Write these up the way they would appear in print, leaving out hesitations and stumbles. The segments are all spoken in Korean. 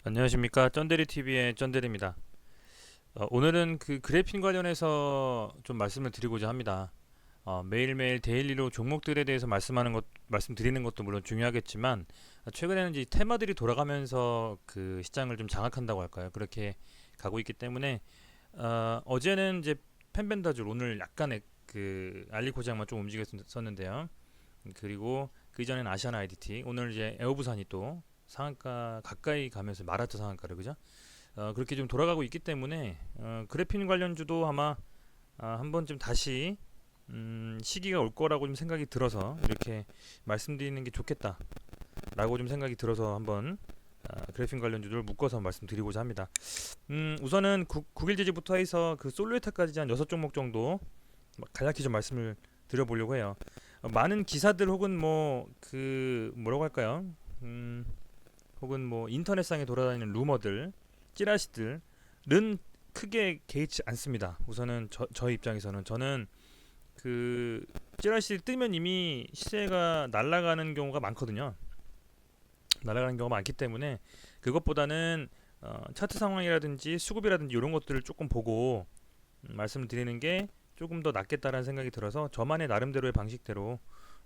안녕하십니까, 쩐데리TV의 쩐데리입니다. 오늘은 그 그래핀 관련해서 좀 말씀을 드리고자 합니다. 매일매일 데일리로 종목들에 대해서 말씀드리는 것도 물론 중요하겠지만, 최근에는 이제 테마들이 돌아가면서 그 시장을 좀 장악한다고 할까요? 그렇게 가고 있기 때문에, 어제는 이제 펜벤다줄, 오늘 약간의 그 알리코장만 좀 움직였었는데요. 그리고 그 이전엔 아시아나 IDT, 오늘 이제 에어부산이 또 상한가 가까이 가면서 마라토 상한가를, 그죠? 그렇게 좀 돌아가고 있기 때문에 그래핀 관련주도 아마 한 번쯤 다시 시기가 올 거라고 좀 생각이 들어서 이렇게 말씀드리는 게 좋겠다라고 좀 생각이 들어서 한번 그래핀 관련주들 묶어서 말씀드리고자 합니다. 우선은 9일 제지부터 해서 그 솔루에타까지 한 6종목 정도 간략히 좀 말씀을 드려보려고 해요. 많은 기사들 혹은 뭐 그 뭐라고 할까요? 음, 혹은 뭐 인터넷상에 돌아다니는 루머들, 찌라시들은 크게 개의치 않습니다. 우선은 저희 입장에서는 저는 그 찌라시 뜨면 이미 시세가 날아가는 경우가 많거든요. 날아가는 경우가 많기 때문에 그것보다는 차트 상황이라든지 수급이라든지 이런 것들을 조금 보고 말씀을 드리는 게 조금 더 낫겠다라는 생각이 들어서 저만의 나름대로의 방식대로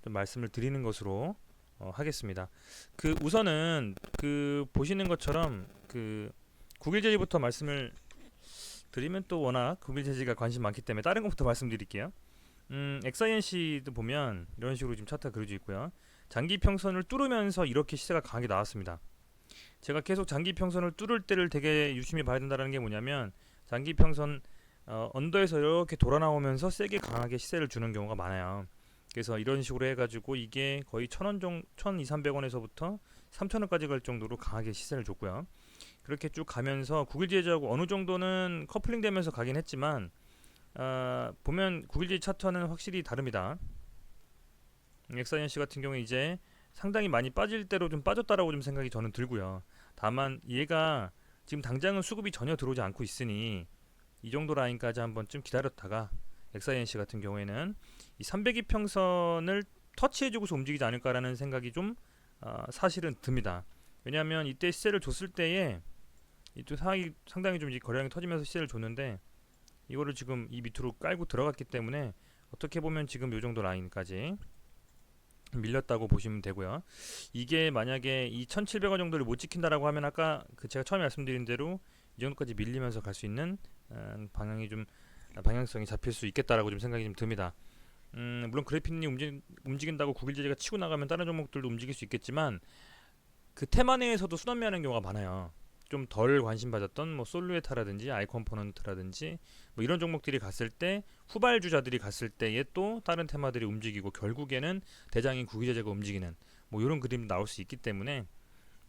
좀 말씀을 드리는 것으로 하겠습니다. 그 우선은 그 보시는 것처럼 그 국일제지부터 말씀을 드리면 또 워낙 국일제지가 관심 많기 때문에 다른 것부터 말씀드릴게요. 엑사이엔시도 보면 이런 식으로 지금 차트가 그려져 있고요. 장기 평선을 뚫으면서 이렇게 시세가 강하게 나왔습니다. 제가 계속 장기 평선을 뚫을 때를 되게 유심히 봐야 된다는 게 뭐냐면 장기 평선 언더에서 이렇게 돌아 나오면서 세게 강하게 시세를 주는 경우가 많아요. 그래서 이런 식으로 해가지고 이게 거의 1,000원 정도, 1,200~300원에서부터 3,000원까지 갈 정도로 강하게 시세를 줬고요. 그렇게 쭉 가면서 국일제지하고 어느 정도는 커플링 되면서 가긴 했지만 보면 국일제지 차트와는 확실히 다릅니다. 엑사이언시 같은 경우에 이제 상당히 많이 빠질 대로 좀 빠졌다라고 좀 생각이 저는 들고요. 다만 얘가 지금 당장은 수급이 전혀 들어오지 않고 있으니 이 정도 라인까지 한번 좀 기다렸다가 엑사이엔시 같은 경우에는 이 300이평선을 터치해주고서 움직이지 않을까라는 생각이 좀 사실은 듭니다. 왜냐하면 이때 시세를 줬을 때에 이또 상당히 좀 거래량이 터지면서 시세를 줬는데 이거를 지금 이 밑으로 깔고 들어갔기 때문에 어떻게 보면 지금 이 정도 라인까지 밀렸다고 보시면 되고요. 이게 만약에 이 1,700원 정도를 못 지킨다라고 하면 아까 그 제가 처음에 말씀드린 대로 이 정도까지 밀리면서 갈 수 있는 방향이 좀 방향성이 잡힐 수 있겠다라고 좀 생각이 좀 듭니다. 물론 그래핀이 움직인다고 국일제재가 치고 나가면 다른 종목들도 움직일 수 있겠지만 그 테마 내에서도 순환매하는 경우가 많아요. 좀 덜 관심 받았던 뭐 솔루에타라든지 아이컴포넌트라든지 뭐 이런 종목들이 갔을 때 후발주자들이 갔을 때에 또 다른 테마들이 움직이고 결국에는 대장인 국유제재가 움직이는 뭐 이런 그림이 나올 수 있기 때문에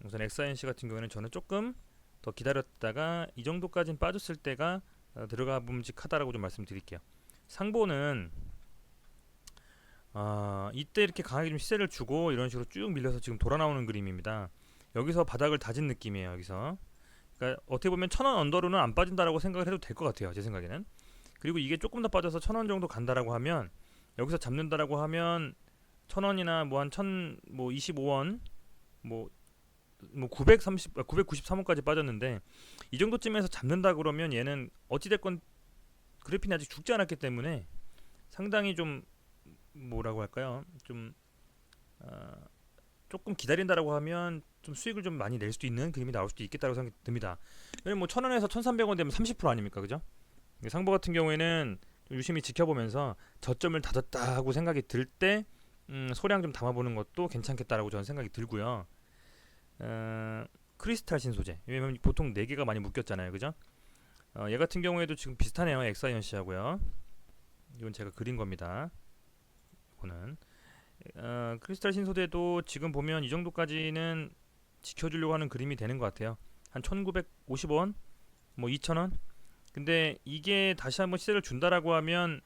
우선 엑사이엔시 같은 경우에는 저는 조금 더 기다렸다가 이 정도까지는 빠졌을 때가 들어가 봄직하다라고 좀 말씀드릴게요. 상보는 이때 이렇게 강하게 좀 시세를 주고 이런 식으로 쭉 밀려서 지금 돌아 나오는 그림입니다. 여기서 바닥을 다진 느낌이에요. 여기서 그러니까 어떻게 보면 1,000원 언더로는 안 빠진다라고 생각을 해도 될 것 같아요. 제 생각에는. 그리고 이게 조금 더 빠져서 1,000원 정도 간다라고 하면 여기서 잡는다라고 하면 1,000원이나 뭐 한 1,025원 뭐 993원까지 빠졌는데 이 정도쯤에서 잡는다 그러면 얘는 어찌됐건 그래핀이 아직 죽지 않았기 때문에 상당히 좀 뭐라고 할까요? 좀 어, 조금 기다린다라고 하면 좀 수익을 좀 많이 낼 수도 있는 그림이 나올 수도 있겠다고 생각이 듭니다. 왜냐면 뭐 1,000원에서 1,300원 되면 30% 아닙니까, 그죠? 상보 같은 경우에는 좀 유심히 지켜보면서 저점을 다졌다 하고 생각이 들 때 소량 좀 담아보는 것도 괜찮겠다라고 저는 생각이 들고요. 어, 크리스탈 신소재, 왜냐면 보통 4개가 많이 묶였잖아요, 그죠? 얘 같은 경우에도 지금 비슷하네요, 엑사이언시하고요. 이건 제가 그린 겁니다. 이거는 크리스탈 신소재도 지금 보면 이 정도까지는 지켜주려고 하는 그림이 되는 것 같아요. 한 1950원, 뭐 2000원. 근데 이게 다시 한번 시세를 준다라고 하면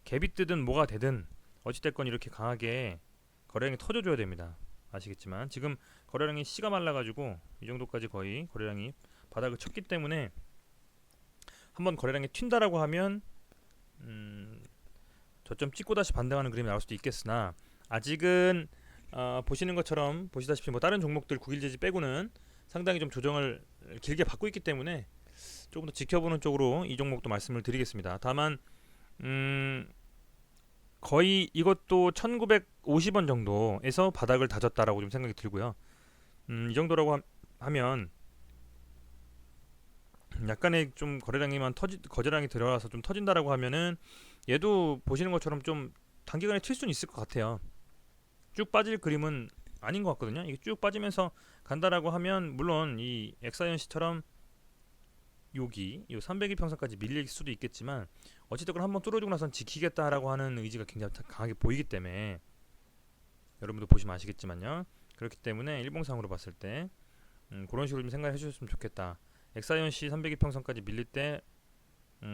갭이 뜨든 뭐가 되든 어찌됐건 이렇게 강하게 거래량이 터져줘야 됩니다. 아시겠지만 지금 거래량이 씨가 말라가지고 이 정도까지 거의 거래량이 바닥을 쳤기 때문에 한번 거래량이 튄다라고 하면 저점 찍고 다시 반등하는 그림이 나올 수도 있겠으나 아직은 보시는 것처럼 보시다시피 뭐 다른 종목들 9일제지 빼고는 상당히 좀 조정을 길게 받고 있기 때문에 조금 더 지켜보는 쪽으로 이 종목도 말씀을 드리겠습니다. 다만 거의 이것도 1950원 정도에서 바닥을 다졌다라고 좀 생각이 들고요. 이 정도라고 하면 약간의 좀 거래량이 들어와서 좀 터진다라고 하면은 얘도 보시는 것처럼 좀 단기간에 튈 수는 있을 것 같아요. 쭉 빠질 그림은 아닌 것 같거든요. 이게 쭉 빠지면서 간다라고 하면 물론 이 엑사이언시처럼 여기 요 300일평선까지 밀릴 수도 있겠지만 어찌됐건 한번 뚫어주고 나선 지키겠다라고 하는 의지가 굉장히 강하게 보이기 때문에 여러분도 보시면 아시겠지만요. 그렇기 때문에 일봉상으로 봤을 때 그런 식으로 좀 생각해 주셨으면 좋겠다. 엑사이언시 300일평선까지 밀릴 때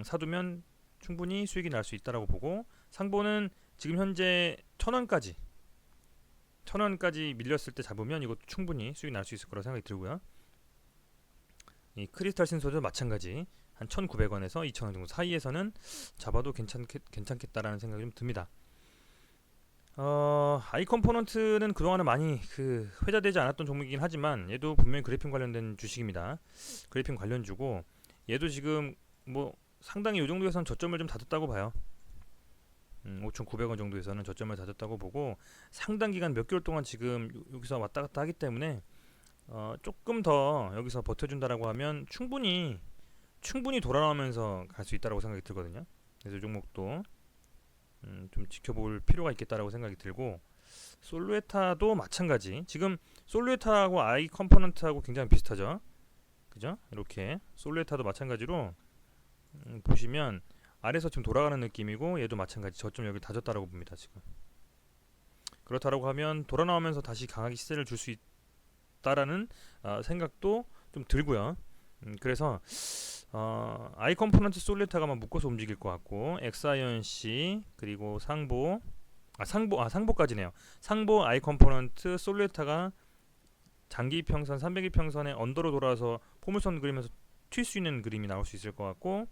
사두면 충분히 수익이 날 수 있다라고 보고, 상보는 지금 현재 1000원까지 밀렸을 때 잡으면 이것도 충분히 수익 날 수 있을 거라고 생각이 들고요. 이 크리스탈 신소도 마찬가지 한 1900원에서 2000원 정도 사이에서는 잡아도 괜찮겠다라는 생각이 좀 듭니다. 아이 컴포넌트는 그동안은 많이 회자되지 않았던 종목이긴 하지만 얘도 분명히 그래픽 관련된 주식입니다. 그래픽 관련주고, 얘도 지금 뭐 상당히 이 정도에서는 저점을 좀 다졌다고 봐요. 5,900원 정도에서는 저점을 다졌다고 보고, 상당 기간 몇 개월 동안 지금 여기서 왔다 갔다 하기 때문에 조금 더 여기서 버텨준다라고 하면 충분히 돌아나오면서 갈 수 있다라고 생각이 들거든요. 그래서 이 종목도 좀 지켜볼 필요가 있겠다라고 생각이 들고, 솔루에타도 마찬가지. 지금 솔루에타하고 아이 컴포넌트하고 굉장히 비슷하죠. 그죠? 이렇게 솔루에타도 마찬가지로 보시면 아래서 지금 돌아가는 느낌이고, 얘도 마찬가지 저점 여기 다졌다라고 봅니다. 지금 그렇다라고 하면 돌아 나오면서 다시 강하게 시세를 줄 수 있다라는 생각도 좀 들고요. 그래서 아이 컴포넌트 솔루에타가만 묶어서 움직일 것 같고, 엑사이언시 그리고 상보까지네요. 상보, 아이 컴포넌트, 솔루에타가 장기 평선 300일 평선에 언더로 돌아서 포물선 그리면서 튈 수 있는 그림이 나올 수 있을 것 같고,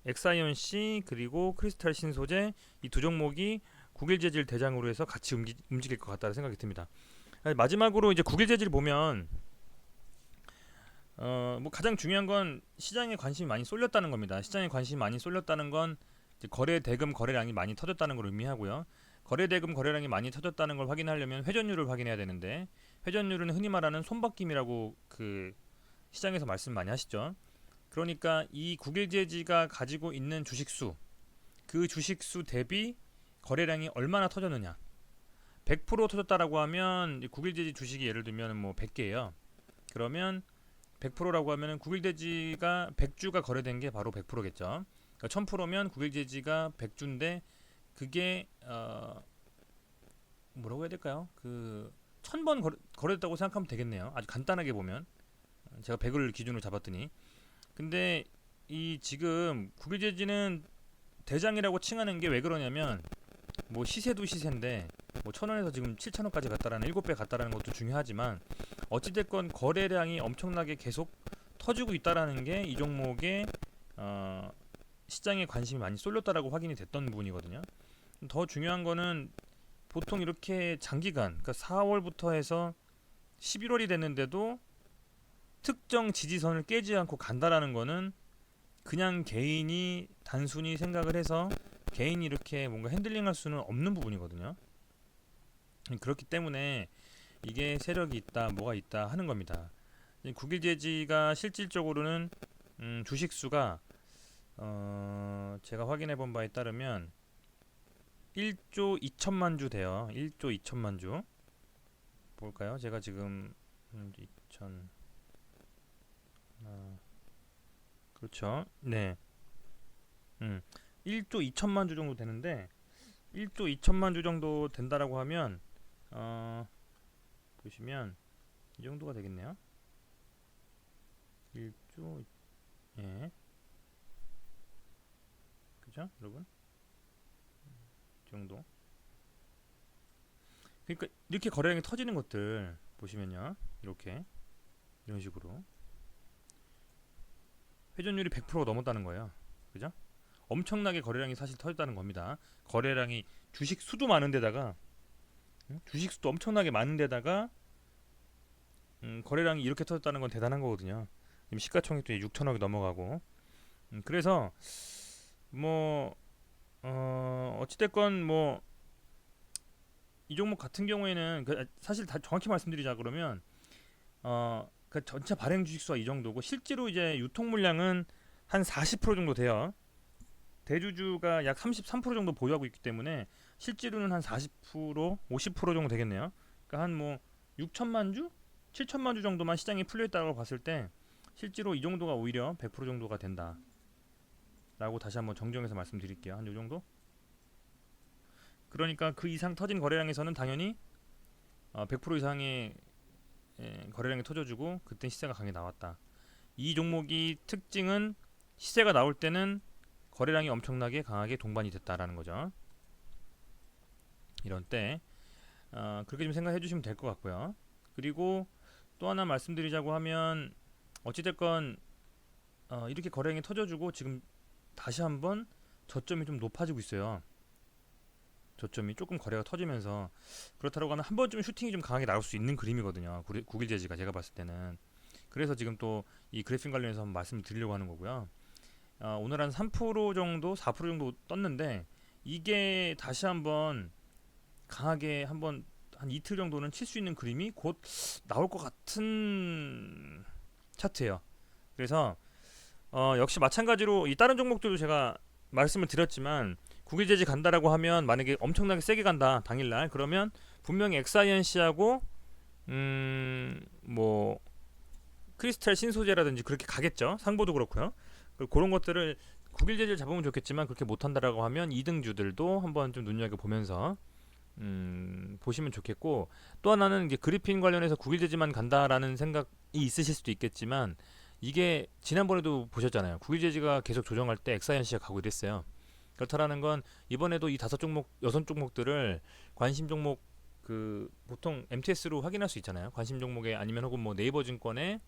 엑사이언시 그리고 크리스탈 신소재, 이 두 종목이 국일 재질 대장으로 해서 같이 움직일 것 같다는 생각이 듭니다. 마지막으로 이제 국일 재질 보면 뭐 가장 중요한 건 시장에 관심이 많이 쏠렸다는 겁니다. 시장에 관심이 많이 쏠렸다는 건 이제 거래 대금 거래량이 많이 터졌다는 걸 의미하고요. 거래 대금 거래량이 많이 터졌다는 걸 확인하려면 회전율을 확인해야 되는데, 회전율은 흔히 말하는 손바뀜이라고 시장에서 말씀 많이 하시죠. 그러니까 이 국일제지가 가지고 있는 주식수, 그 주식수 대비 거래량이 얼마나 터졌느냐. 100% 터졌다라고 하면 국일제지 주식이 예를 들면 뭐 100개예요. 그러면 100%라고 하면은 국일제지가 100주가 거래된 게 바로 100%겠죠. 그러니까 1000%면 국일제지가 100주인데 그게 뭐라고 해야 될까요? 1000번 거래됐다고 생각하면 되겠네요. 아주 간단하게 보면. 제가 100을 기준으로 잡았더니. 근데 이 지금 국일제지는 대장이라고 칭하는 게 왜 그러냐면, 뭐 시세도 시세인데 뭐 1000원에서 지금 7000원까지 갔다라는 7배 갔다라는 것도 중요하지만, 어찌됐건 거래량이 엄청나게 계속 터지고 있다라는 게 이 종목의 시장에 관심이 많이 쏠렸다라고 확인이 됐던 부분이거든요. 더 중요한 거는 보통 이렇게 장기간, 그러니까 4월부터 해서 11월이 됐는데도 특정 지지선을 깨지 않고 간다라는 거는 그냥 개인이 단순히 생각을 해서 개인이 이렇게 뭔가 핸들링할 수는 없는 부분이거든요. 그렇기 때문에 이게 세력이 있다, 뭐가 있다 하는 겁니다. 국일제지가 실질적으로는 주식수가 제가 확인해 본 바에 따르면 1조 2천만 주 돼요. 1조 2천만 주. 볼까요? 제가 지금 2천 그렇죠. 네. 1조 2천만 주 정도 되는데, 1조 2천만 주 정도 된다라고 하면 보시면 이 정도가 되겠네요. 1조, 예. 그죠? 여러분? 이 정도. 그러니까 이렇게 거래량이 터지는 것들 보시면요. 이렇게 이런 식으로 회전율이 100% 넘었다는 거예요. 그죠? 엄청나게 거래량이 사실 터졌다는 겁니다. 거래량이 주식 수도 많은 데다가, 주식 수도 엄청나게 많은 데다가 거래량이 이렇게 터졌다는 건 대단한 거거든요. 지금 시가총액도 6천억이 넘어가고. 그래서 뭐 어찌됐건 뭐 이 종목 같은 경우에는 사실 다 정확히 말씀드리자 그러면 그 전체 발행 주식수가 이 정도고 실제로 이제 유통 물량은 한 40% 정도 돼요. 대주주가 약 33% 정도 보유하고 있기 때문에 실제로는 한 40%, 50% 정도 되겠네요. 그러니까 한 뭐 6천만 주, 7천만 주 정도만 시장이 풀려 있다고 봤을 때 실제로 이 정도가 오히려 100% 정도가 된다라고 다시 한번 정정해서 말씀드릴게요. 한 요 정도? 그러니까 그 이상 터진 거래량에서는 당연히 100% 이상의 거래량이 터져주고 그때 시세가 강하게 나왔다. 이 종목이 특징은 시세가 나올 때는 거래량이 엄청나게 강하게 동반이 됐다라는 거죠. 이런 때 그렇게 좀 생각해 주시면 될 것 같고요. 그리고 또 하나 말씀드리자고 하면 어찌됐건 이렇게 거래량이 터져주고 지금 다시 한번 저점이 좀 높아지고 있어요. 저점이 조금 거래가 터지면서 그렇다고 하면 한 번쯤 슈팅이 좀 강하게 나올 수 있는 그림이거든요. 국일제지가 제가 봤을 때는. 그래서 지금 또 이 그래픽 관련해서 한번 말씀을 드리려고 하는 거고요. 오늘 한 3% 정도, 4% 정도 떴는데 이게 다시 한번 강하게 한번 한 이틀 정도는 칠 수 있는 그림이 곧 나올 것 같은 차트예요. 그래서 역시 마찬가지로 이 다른 종목들도 제가 말씀을 드렸지만 국일제지 간다라고 하면 만약에 엄청나게 세게 간다 당일날 그러면 분명히 엑사이언시하고 뭐 크리스탈 신소재라든지 그렇게 가겠죠. 상보도 그렇고요. 그런 것들을 국일제지를 잡으면 좋겠지만 그렇게 못한다라고 하면 2등주들도 한번 좀 눈여겨보면서 보시면 좋겠고 또 하나는 이제 그리핀 관련해서 국일제지만 간다라는 생각이 있으실 수도 있겠지만 이게 지난번에도 보셨잖아요. 국일제지가 계속 조정할 때 엑사이언시가 가고 이랬어요. 그렇다라는 건 이번에도 이 5종목, 6종목들을 관심 종목 그 보통 MTS로 확인할 수 있잖아요. 관심 종목에 아니면 혹은 뭐 네이버 증권에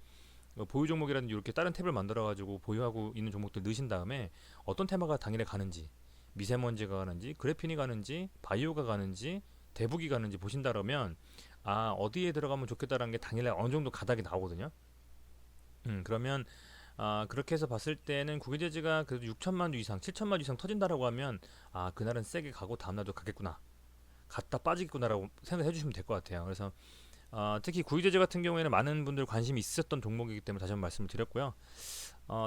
보유 종목이라든지 이렇게 다른 탭을 만들어 가지고 보유하고 있는 종목들 넣으신 다음에 어떤 테마가 당일에 가는지 미세먼지가 가는지 그래핀이 가는지 바이오가 가는지 대북이 가는지 보신다 그러면 어디에 들어가면 좋겠다라는 게 당일에 어느 정도 가닥이 나오거든요. 그러면 그렇게 해서 봤을 때는 국유재지가 그래도 6천만 주 이상, 7천만 주 이상 터진다라고 하면 그날은 세게 가고 다음날도 가겠구나, 갔다 빠지겠구나라고 생각해 주시면 될 것 같아요. 그래서 특히 구유제재 같은 경우에는 많은 분들 관심이 있었던 종목이기 때문에 다시 한번 말씀을 드렸고요.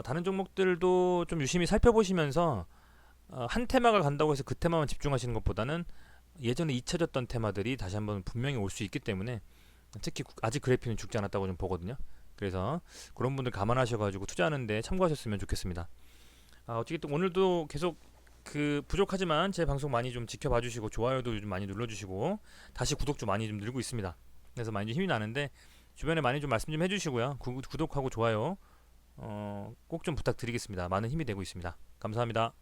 다른 종목들도 좀 유심히 살펴보시면서 한 테마가 간다고 해서 그 테마만 집중하시는 것보다는 예전에 잊혀졌던 테마들이 다시 한번 분명히 올 수 있기 때문에 특히 아직 그래픽은 죽지 않았다고 좀 보거든요. 그래서 그런 분들 감안하셔가지고 투자하는데 참고하셨으면 좋겠습니다. 어쨌든 오늘도 계속 그 부족하지만 제 방송 많이 좀 지켜봐 주시고 좋아요도 좀 많이 눌러주시고 다시 구독 좀 많이 좀 늘고 있습니다. 그래서 많이 좀 힘이 나는데 주변에 많이 좀 말씀 좀 해주시고요. 구독하고 좋아요 꼭 좀 부탁드리겠습니다. 많은 힘이 되고 있습니다. 감사합니다.